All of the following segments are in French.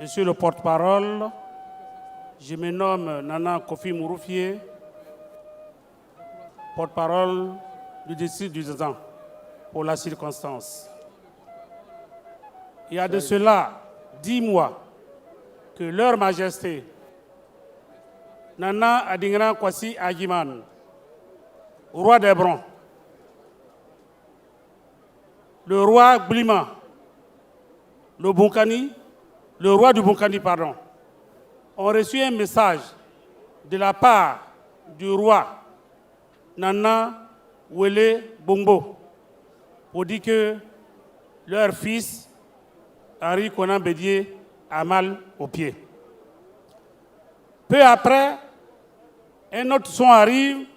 Monsieur le porte-parole, je me nomme Nana Kofi Mouroufié, porte-parole du district du Zazan pour la circonstance. Il y a de cela 10 mois que leur majesté, Nana Adingra Kwasi Agiman, roi d'Hébron, le roi Blima, le roi du Bunkani, ont reçu un message de la part du roi Nana Wele Bongo pour dire que leur fils, Henri Konan Bédié, a mal au pied. Peu après, un autre son arrive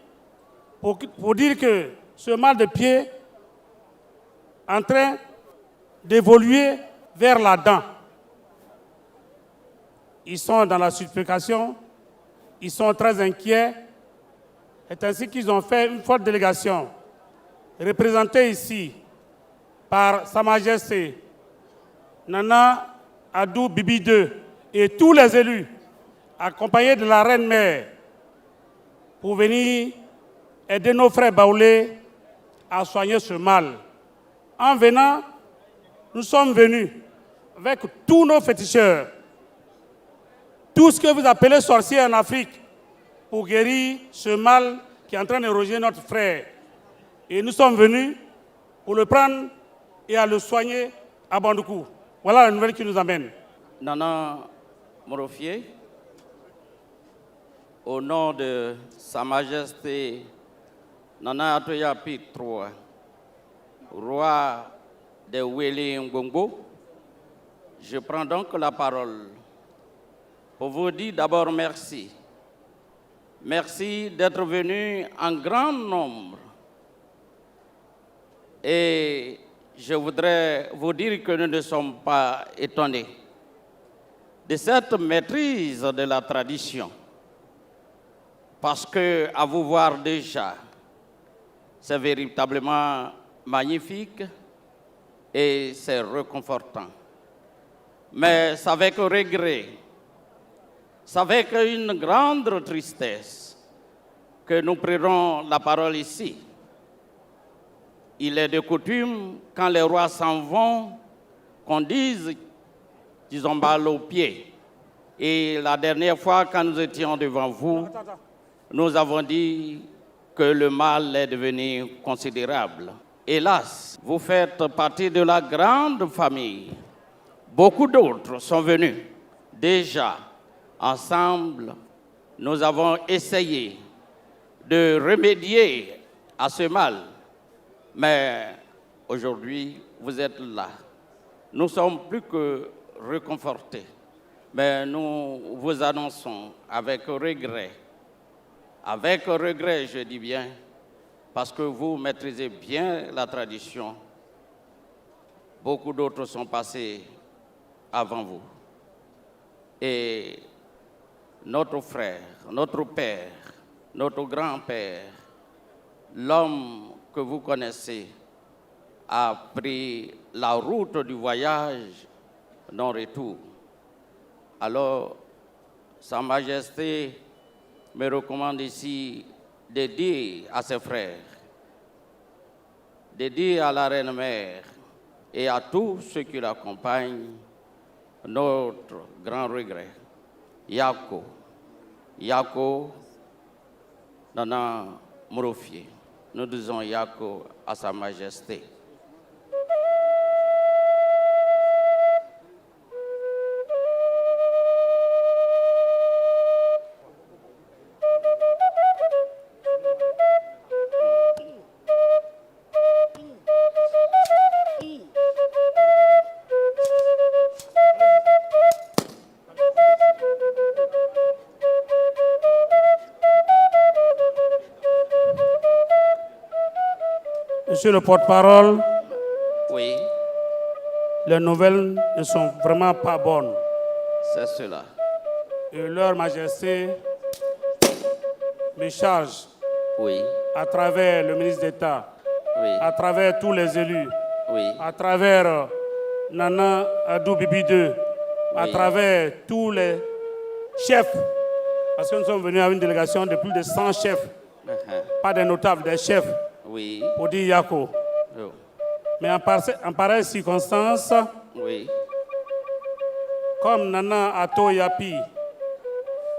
pour dire que ce mal de pied est en train d'évoluer vers la dent. Ils sont dans la supplication, ils sont très inquiets. C'est ainsi qu'ils ont fait une forte délégation, représentée ici par Sa Majesté Nana Adou Bibi II et tous les élus, accompagnés de la Reine-Mère, pour venir aider nos frères baoulés à soigner ce mal. En venant, nous sommes venus avec tous nos féticheurs, tout ce que vous appelez sorcier en Afrique, pour guérir ce mal qui est en train de ronger notre frère. Et nous sommes venus pour le prendre et à le soigner à Bandoukou. Voilà la nouvelle qui nous amène. Nana Mouroufié, au nom de Sa Majesté Nana Atoya Pit III, roi de Wele Ngongo, je prends donc la parole pour vous dire d'abord merci. Merci d'être venus en grand nombre. Et je voudrais vous dire que nous ne sommes pas étonnés de cette maîtrise de la tradition. Parce que, à vous voir déjà, c'est véritablement magnifique et c'est réconfortant. Mais c'est avec regret, c'est avec une grande tristesse que nous prenons la parole ici. Il est de coutume, quand les rois s'en vont, qu'on dise qu'ils ont mal aux pieds. Et la dernière fois, quand nous étions devant vous, nous avons dit que le mal est devenu considérable. Hélas, vous faites partie de la grande famille. Beaucoup d'autres sont venus. Déjà, ensemble, nous avons essayé de remédier à ce mal. Mais aujourd'hui, vous êtes là. Nous sommes plus que réconfortés. Mais nous vous annonçons avec regret, je dis bien, parce que vous maîtrisez bien la tradition. Beaucoup d'autres sont passés avant vous. Et notre frère, notre père, notre grand-père, l'homme que vous connaissez, a pris la route du voyage non-retour. Alors, Sa Majesté me recommande ici de dire à ses frères, de dire à la Reine-Mère et à tous ceux qui l'accompagnent notre grand regret. Yako, Nana Mouroufié. Nous disons Yako à Sa Majesté. Monsieur le porte-parole, Oui, les nouvelles ne sont vraiment pas bonnes. c'est cela. Et leur majesté me charge, Oui, à travers le ministre d'État, oui, à travers tous les élus, oui, à travers Nana Adou Bibi II, à Oui. travers tous les chefs, parce que nous sommes venus à une délégation de plus de 100 chefs, pas des notables, des chefs, oui, pour dire Yako. oh, Mais en pareille circonstance, oui, comme Nana Ato Yapi,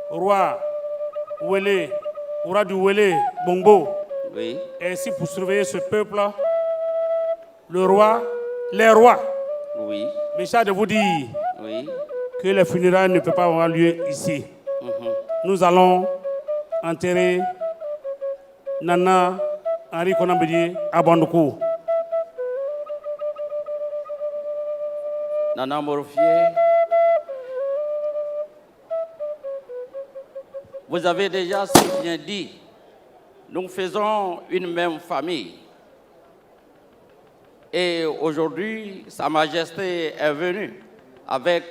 roi Wele, roi du Wele, Bongo, oui, et ainsi pour surveiller ce peuple, le roi, les rois, oui, me charge de vous dire oui, que les funérailles ne peuvent pas avoir lieu ici. Nous allons enterrer Nana Henri Konambedi à Bandoukou. Nana Morfier, vous avez déjà si bien dit, nous faisons une même famille. Et aujourd'hui, Sa Majesté est venue avec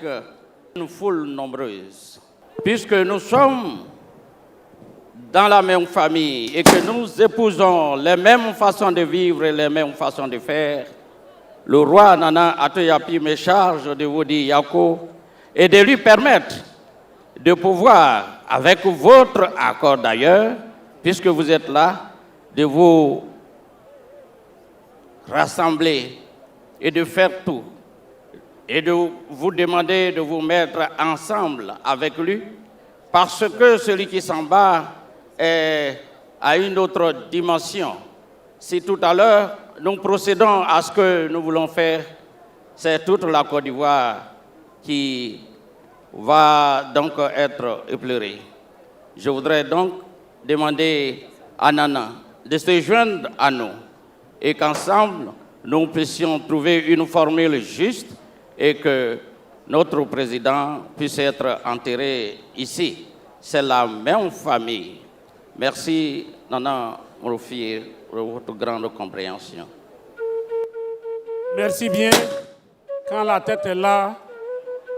une foule nombreuse. Puisque nous sommes dans la même famille et que nous épousons les mêmes façons de vivre et les mêmes façons de faire, le roi Nana Atoyapi me charge de vous dire Yako et de lui permettre de pouvoir, avec votre accord d'ailleurs, puisque vous êtes là, de vous rassembler et de faire tout et de vous demander de vous mettre ensemble avec lui parce que celui qui s'en bat est à une autre dimension. Si tout à l'heure, nous procédons à ce que nous voulons faire, c'est toute la Côte d'Ivoire qui va donc être éplorée. Je voudrais donc demander à Nana de se joindre à nous et qu'ensemble, nous puissions trouver une formule juste et que notre président puisse être enterré ici. C'est la même famille. Merci, Nana Morfier, pour votre grande compréhension. Merci bien. Quand la tête est là,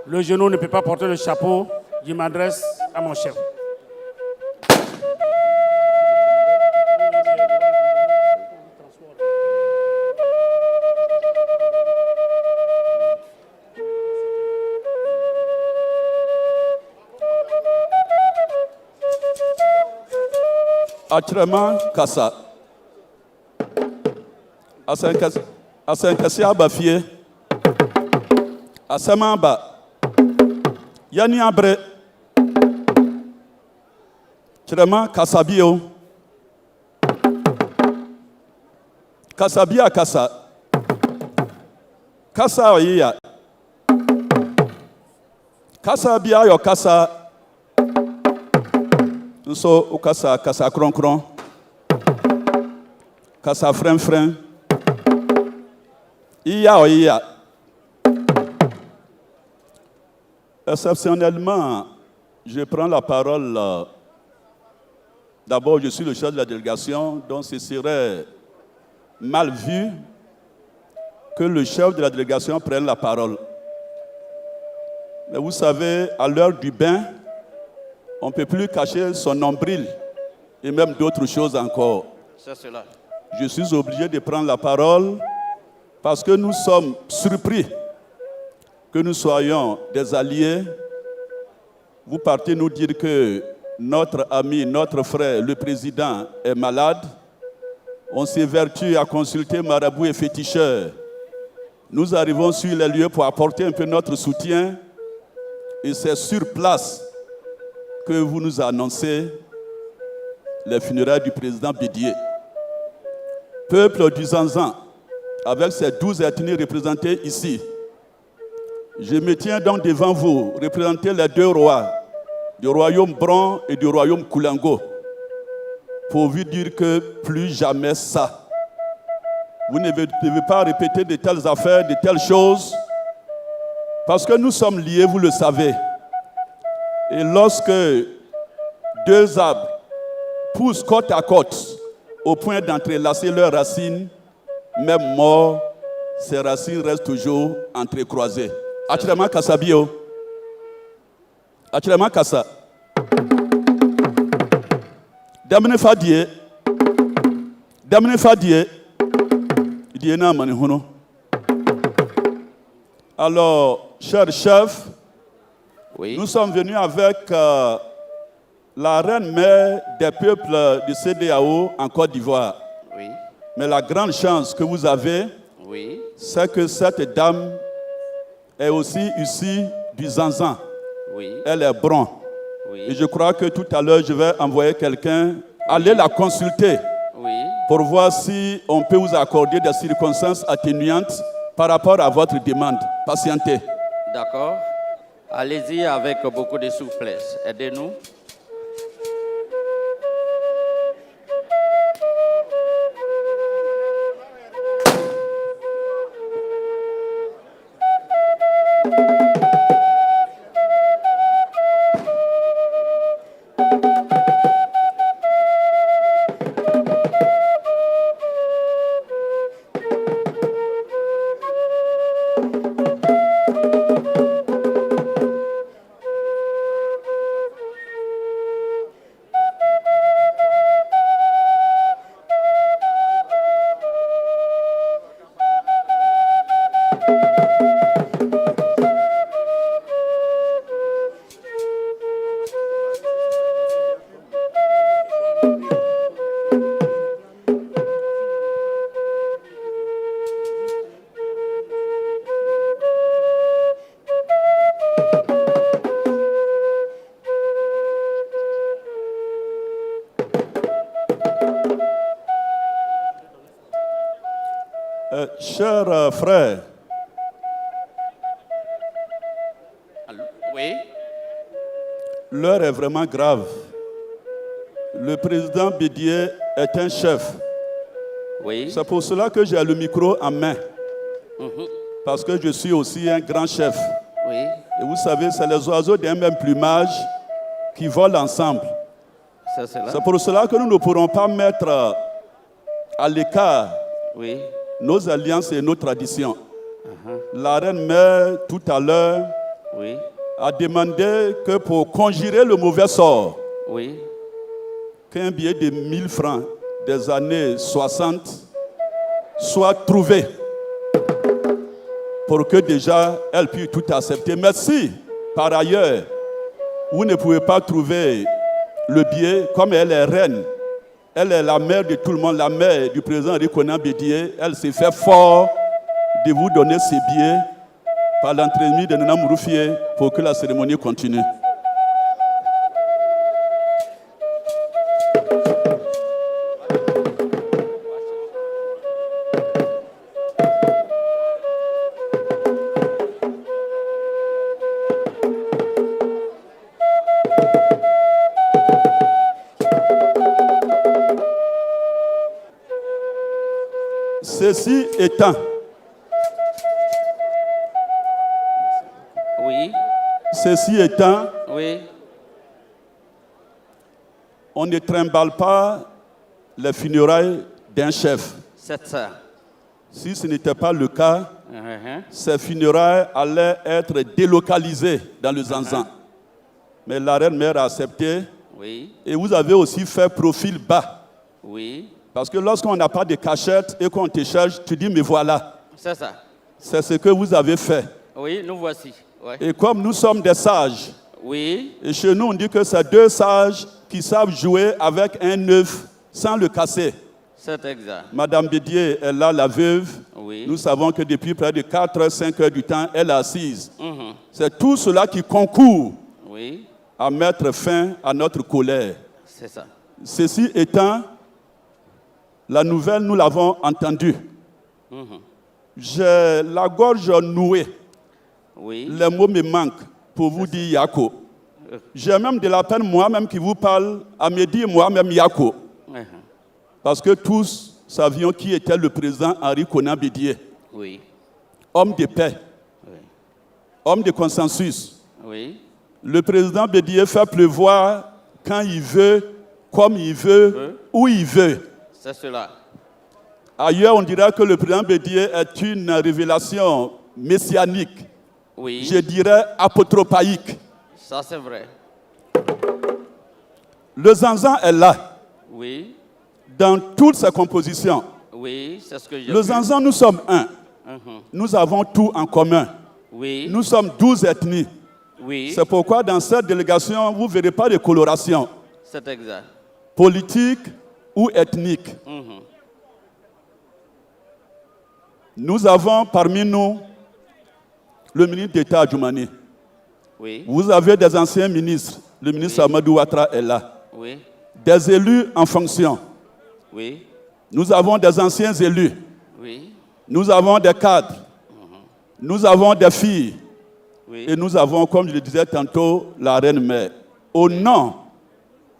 le genou ne peut pas porter le chapeau. Je m'adresse à mon chef. Atrema Kassa. Asenkasi Abafie. Asemaba. Yani Abre. Trema Kassabio. Kassabia Kassa. Kassa Oya. Kassabia yo Kassa. Nso ukasa kasa kron kasa fren iya exceptionnellement je prends la parole d'abord je suis le chef de la délégation donc ce serait mal vu que le chef de la délégation prenne la parole mais vous savez à l'heure du bain on ne peut plus cacher son nombril et même d'autres choses encore. C'est cela. Je suis obligé de prendre la parole parce que nous sommes surpris que nous soyons des alliés. Vous partez nous dire que notre ami, notre frère, le président est malade. On s'évertue à consulter marabouts et féticheurs. Nous arrivons sur les lieux pour apporter un peu notre soutien et c'est sur place que vous nous annoncez les funérailles du président Bédié. Peuple du Zanzan, avec ses 12 ethnies représentées ici, je me tiens donc devant vous, représenter les deux rois, du royaume Bron et du royaume Koulango, pour vous dire que plus jamais ça. Vous ne devez pas répéter de telles affaires, de telles choses, parce que nous sommes liés, vous le savez. Et lorsque deux arbres poussent côte à côte au point d'entrelacer leurs racines, même mort, ses racines restent toujours entrecroisées. Achirema Kassabio. Achirema Kassa. Damne Fadie. Damne Fadie. Diena Manihuno. Alors, cher chef, Oui. nous sommes venus avec la reine mère des peuples du CEDEAO en Côte d'Ivoire. Oui. Mais la grande chance que vous avez, Oui. c'est que cette dame est aussi issue du Zanzan. Oui. Elle est bronze. Oui. Et je crois que tout à l'heure, je vais envoyer quelqu'un aller la consulter Oui. pour voir si on peut vous accorder des circonstances atténuantes par rapport à votre demande. Patientez. D'accord. Allez-y avec beaucoup de souplesse. Aidez-nous. Chers frères, Oui. l'heure est vraiment grave. Le président Bédié est un chef. Oui. C'est pour cela que j'ai le micro en main. Parce que je suis aussi un grand chef. Oui. Et vous savez, c'est les oiseaux d'un même plumage qui volent ensemble. Ça, c'est là. C'est pour cela que nous ne pourrons pas mettre à l'écart Oui. nos alliances et nos traditions. La reine mère, tout à l'heure, Oui. a demandé que pour conjurer le mauvais sort, Oui. qu'un billet de 1000 francs des années 60 soit trouvé pour que déjà elle puisse tout accepter. Mais si, par ailleurs, vous ne pouvez pas trouver le billet, comme elle est reine, elle est la mère de tout le monde, la mère du président Rikonan Bédié, elle s'est fait fort de vous donner ces billets par l'entremise de Nana Mouroufié pour que la cérémonie continue. Ceci étant, Oui. ceci étant, Oui. on ne trimballe pas les funérailles d'un chef. C'est ça. Si ce n'était pas le cas, Uh-huh. ces funérailles allaient être délocalisées dans le Zanzan. Mais la reine mère a accepté Oui. et vous avez aussi fait profil bas. Oui. Parce que lorsqu'on n'a pas de cachette et qu'on te cherche, tu dis mais voilà, C'est ça. c'est ce que vous avez fait. Oui, nous voici. Ouais. Et comme nous sommes des sages, Oui. et chez nous on dit que c'est deux sages qui savent jouer avec un œuf sans le casser. C'est exact. Madame Bédié est là, la veuve. Oui. Nous savons que depuis près de 4 heures, 5 heures du temps, elle est assise. Mhm. C'est tout cela qui concourt Oui. à mettre fin à notre colère. C'est ça. Ceci étant, la nouvelle, nous l'avons entendue. J'ai la gorge nouée. Oui. Les mots me manquent pour vous dire Yako. J'ai même de la peine, moi-même qui vous parle, à me dire moi-même Yako. Uh-huh. Parce que tous savions qui était le président Henri Konan Bédié. Oui. Homme de paix, Oui. homme de consensus. Oui. Le président Bédié fait pleuvoir quand il veut, comme il veut, où il veut. C'est cela. Ailleurs, on dira que le président Bédié est une révélation messianique. Oui. Je dirais apotropaïque. Ça, c'est vrai. Le Zanzan est là, Oui. dans toutes ses compositions. Oui, c'est ce que j'ai Le vu. Zanzan, nous sommes un. Mhm. Nous avons tout en commun. Oui. Nous sommes 12 ethnies. Oui. C'est pourquoi dans cette délégation, vous ne verrez pas de coloration C'est exact. politique ou ethnique. Mhm. Nous avons parmi nous le ministre d'État Adjoumani. Oui. Vous avez des anciens ministres. Le ministre Amadou Ouattara est là. Oui. Des élus en fonction. Oui. Nous avons des anciens élus. Oui. Nous avons des cadres. Nous avons des filles. Oui. Et nous avons, comme je le disais tantôt, la reine-mère. Au nom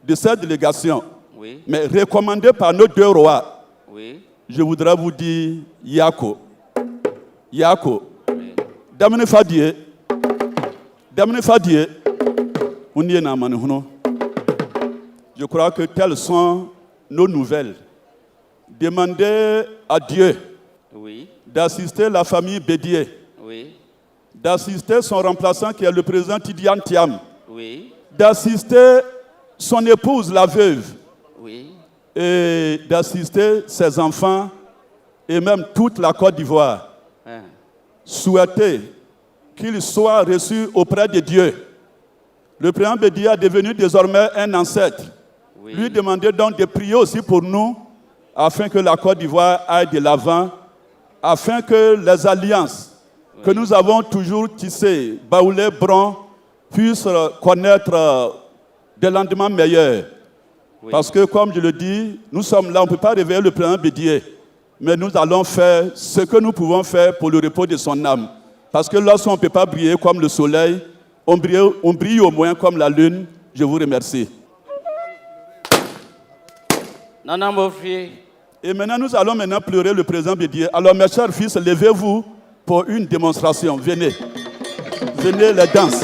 de cette délégation, Oui. mais recommandée par nos deux rois, Oui. je voudrais vous dire Yako. Yako. Oui. Damene Fadie. Damene Fadie. Unye na manuhuno. Je crois que telles sont nos nouvelles. Demandez à Dieu Oui. d'assister la famille Bédié, Oui. d'assister son remplaçant qui est le président Tidiane Thiam, Oui. d'assister son épouse, la veuve, Oui. et d'assister ses enfants et même toute la Côte d'Ivoire. Hein. Souhaiter qu'il soit reçu auprès de Dieu. Le président Bédié est devenu désormais un ancêtre. Oui. Lui demander donc de prier aussi pour nous, afin que la Côte d'Ivoire aille de l'avant, afin que les alliances que nous avons toujours tissées, Baoulé, Bron, puissent connaître des lendemains meilleurs. Oui. Parce que, comme je le dis, nous sommes là, on ne peut pas réveiller le président Bédié, mais nous allons faire ce que nous pouvons faire pour le repos de son âme. Parce que lorsqu'on ne peut pas briller comme le soleil, on brille au moins comme la lune. Je vous remercie. Nana Mofi. Et maintenant, nous allons pleurer le président Bédié. Alors, mes chers fils, levez-vous pour une démonstration. Venez. Venez, les danses.